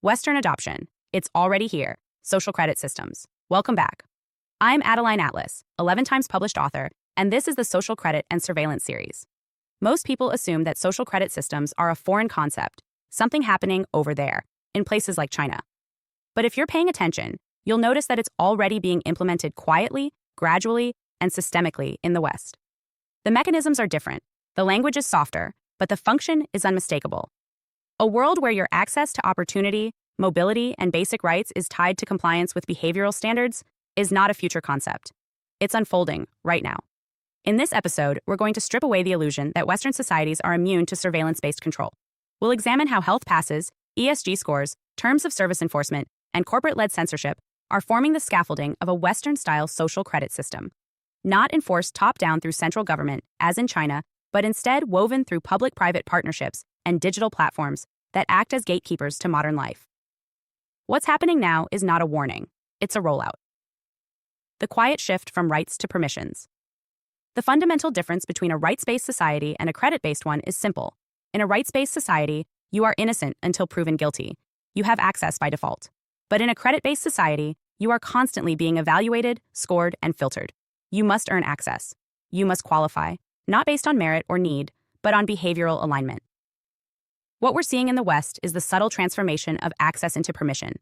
Western adoption. It's already here. Social credit systems. Welcome back. I'm Adeline Atlas, 11 times published author, and this is the Social Credit and Surveillance series. Most people assume that social credit systems are a foreign concept, something happening over there, in places like China. But if you're paying attention, you'll notice that it's already being implemented quietly, gradually, and systemically in the West. The mechanisms are different, the language is softer, but the function is unmistakable. A world where your access to opportunity, mobility, and basic rights is tied to compliance with behavioral standards is not a future concept. It's unfolding right now. In this episode, we're going to strip away the illusion that Western societies are immune to surveillance-based control. We'll examine how health passes, ESG scores, terms of service enforcement, and corporate-led censorship are forming the scaffolding of a Western-style social credit system. Not enforced top-down through central government, as in China, but instead woven through public-private partnerships and digital platforms that act as gatekeepers to modern life. What's happening now is not a warning, it's a rollout. The quiet shift from rights to permissions. The fundamental difference between a rights-based society and a credit-based one is simple. In a rights-based society, you are innocent until proven guilty. You have access by default. But in a credit-based society, you are constantly being evaluated, scored, and filtered. You must earn access. You must qualify, not based on merit or need, but on behavioral alignment. What we're seeing in the West is the subtle transformation of access into permission.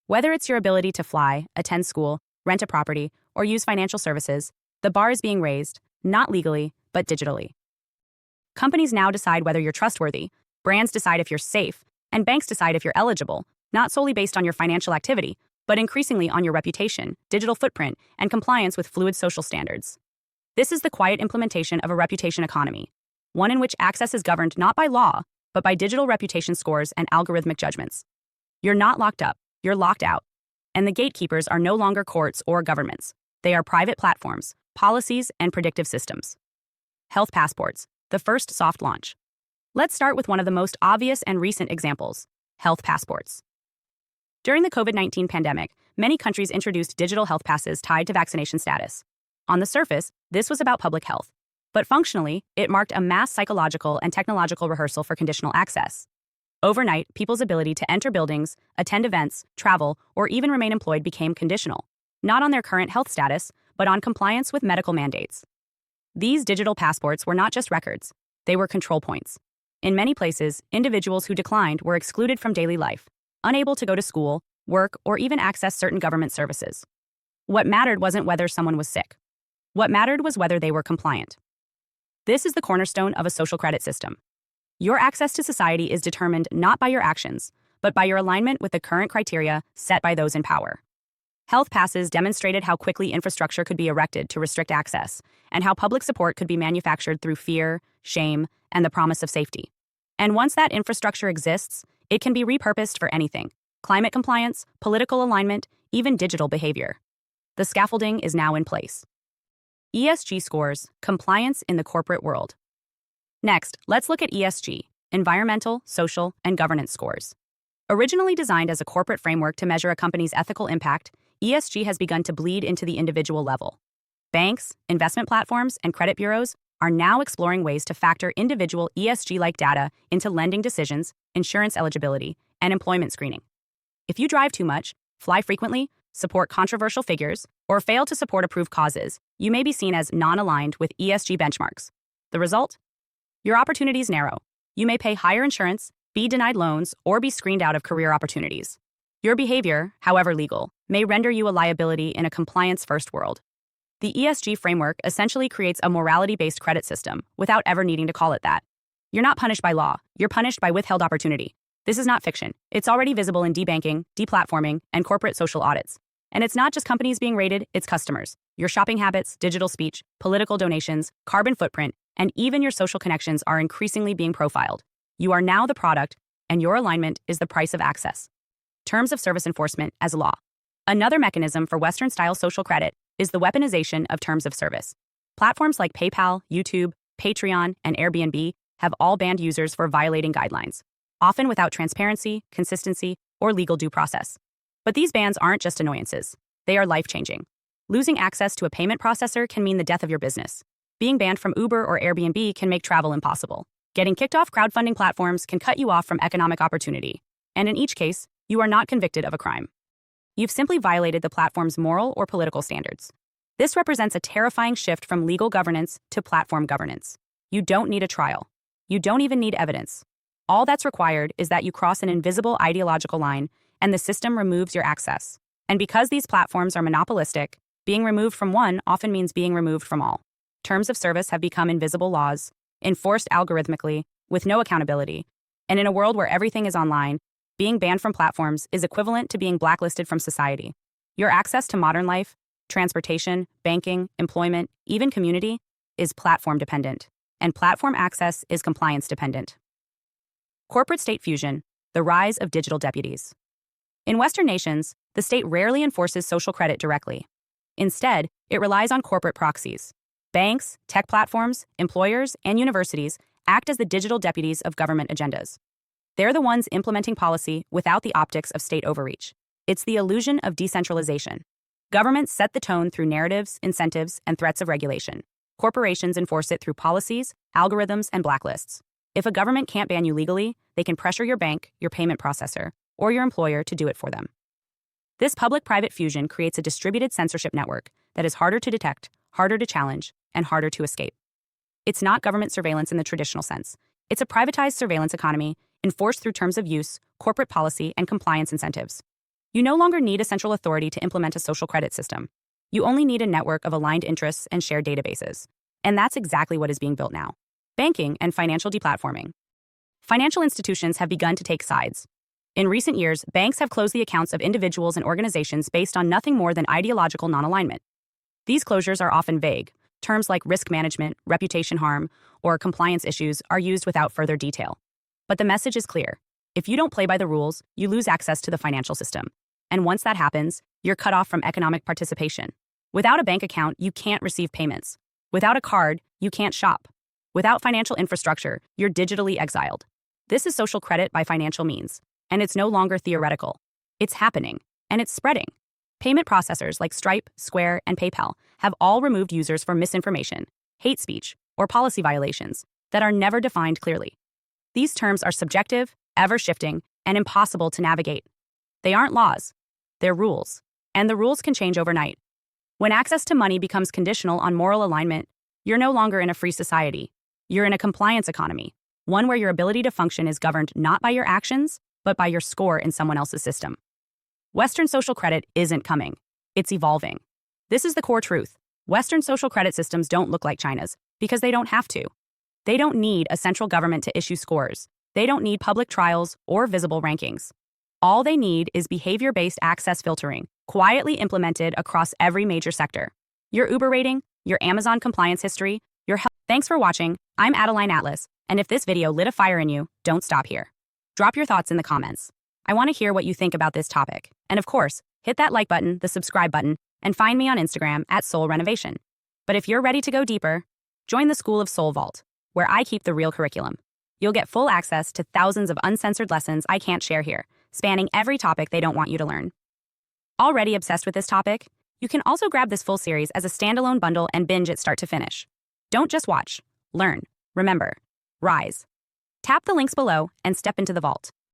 Whether it's your ability to fly, attend school, rent a property, or use financial services, the bar is being raised, not legally, but digitally. Companies now decide whether you're trustworthy, brands decide if you're safe, and banks decide if you're eligible, not solely based on your financial activity, but increasingly on your reputation, digital footprint, and compliance with fluid social standards. This is the quiet implementation of a reputation economy, one in which access is governed not by law, but by digital reputation scores and algorithmic judgments. You're not locked up, you're locked out. And the gatekeepers are no longer courts or governments. They are private platforms, policies, and predictive systems. Health passports, the first soft launch. Let's start with one of the most obvious and recent examples, health passports. During the COVID-19 pandemic, many countries introduced digital health passes tied to vaccination status. On the surface, this was about public health. But functionally, it marked a mass psychological and technological rehearsal for conditional access. Overnight, people's ability to enter buildings, attend events, travel, or even remain employed became conditional, not on their current health status, but on compliance with medical mandates. These digital passports were not just records, they were control points. In many places, individuals who declined were excluded from daily life, unable to go to school, work, or even access certain government services. What mattered wasn't whether someone was sick. What mattered was whether they were compliant. This is the cornerstone of a social credit system. Your access to society is determined not by your actions, but by your alignment with the current criteria set by those in power. Health passes demonstrated how quickly infrastructure could be erected to restrict access, and how public support could be manufactured through fear, shame, and the promise of safety. And once that infrastructure exists, it can be repurposed for anything: climate compliance, political alignment, even digital behavior. The scaffolding is now in place. ESG scores, compliance in the corporate world. Next, let's look at ESG, environmental, social, and governance scores. Originally designed as a corporate framework to measure a company's ethical impact, ESG has begun to bleed into the individual level. Banks, investment platforms, and credit bureaus are now exploring ways to factor individual ESG-like data into lending decisions, insurance eligibility, and employment screening. If you drive too much, fly frequently, support controversial figures, or fail to support approved causes, you may be seen as non-aligned with ESG benchmarks. The result? Your opportunities narrow. You may pay higher insurance, be denied loans, or be screened out of career opportunities. Your behavior, however legal, may render you a liability in a compliance-first world. The ESG framework essentially creates a morality-based credit system without ever needing to call it that. You're not punished by law, you're punished by withheld opportunity. This is not fiction. It's already visible in debanking, deplatforming, and corporate social audits. And it's not just companies being rated, it's customers. Your shopping habits, digital speech, political donations, carbon footprint, and even your social connections are increasingly being profiled. You are now the product, and your alignment is the price of access. Terms of service enforcement as law. Another mechanism for Western-style social credit is the weaponization of terms of service. Platforms like PayPal, YouTube, Patreon, and Airbnb have all banned users for violating guidelines, often without transparency, consistency, or legal due process. But these bans aren't just annoyances. They are life-changing. Losing access to a payment processor can mean the death of your business. Being banned from Uber or Airbnb can make travel impossible. Getting kicked off crowdfunding platforms can cut you off from economic opportunity. And in each case, you are not convicted of a crime. You've simply violated the platform's moral or political standards. This represents a terrifying shift from legal governance to platform governance. You don't need a trial. You don't even need evidence. All that's required is that you cross an invisible ideological line and the system removes your access. And because these platforms are monopolistic, being removed from one often means being removed from all. Terms of service have become invisible laws, enforced algorithmically, with no accountability. And in a world where everything is online, being banned from platforms is equivalent to being blacklisted from society. Your access to modern life, transportation, banking, employment, even community, is platform dependent. And platform access is compliance dependent. Corporate state fusion, the rise of digital deputies. In Western nations, the state rarely enforces social credit directly. Instead, it relies on corporate proxies. Banks, tech platforms, employers, and universities act as the digital deputies of government agendas. They're the ones implementing policy without the optics of state overreach. It's the illusion of decentralization. Governments set the tone through narratives, incentives, and threats of regulation. Corporations enforce it through policies, algorithms, and blacklists. If a government can't ban you legally, they can pressure your bank, your payment processor, or your employer to do it for them. This public-private fusion creates a distributed censorship network that is harder to detect, harder to challenge, and harder to escape. It's not government surveillance in the traditional sense. It's a privatized surveillance economy enforced through terms of use, corporate policy, and compliance incentives. You no longer need a central authority to implement a social credit system. You only need a network of aligned interests and shared databases. And that's exactly what is being built now. Banking and financial deplatforming. Financial institutions have begun to take sides. In recent years, banks have closed the accounts of individuals and organizations based on nothing more than ideological non-alignment. These closures are often vague. Terms like risk management, reputation harm, or compliance issues are used without further detail. But the message is clear. If you don't play by the rules, you lose access to the financial system. And once that happens, you're cut off from economic participation. Without a bank account, you can't receive payments. Without a card, you can't shop. Without financial infrastructure, you're digitally exiled. This is social credit by financial means. And it's no longer theoretical. It's happening, and it's spreading. Payment processors like Stripe, Square, and PayPal have all removed users for misinformation, hate speech, or policy violations that are never defined clearly. These terms are subjective, ever-shifting, and impossible to navigate. They aren't laws. They're rules. And the rules can change overnight. When access to money becomes conditional on moral alignment, you're no longer in a free society. You're in a compliance economy, one where your ability to function is governed not by your actions, but by your score in someone else's system. Western social credit isn't coming. It's evolving. This is the core truth. Western social credit systems don't look like China's because they don't have to. They don't need a central government to issue scores. They don't need public trials or visible rankings. All they need is behavior-based access filtering, quietly implemented across every major sector. Your Uber rating, your Amazon compliance history, your health. Thanks for watching. I'm Adeline Atlas, and if this video lit a fire in you, don't stop here. Drop your thoughts in the comments. I want to hear what you think about this topic. And of course, hit that like button, the subscribe button, and find me on Instagram at SoS Renovation. But if you're ready to go deeper, join the School of SoS Vault, where I keep the real curriculum. You'll get full access to thousands of uncensored lessons I can't share here, spanning every topic they don't want you to learn. Already obsessed with this topic? You can also grab this full series as a standalone bundle and binge it start to finish. Don't just watch. Learn. Remember. Rise. Tap the links below and step into the vault.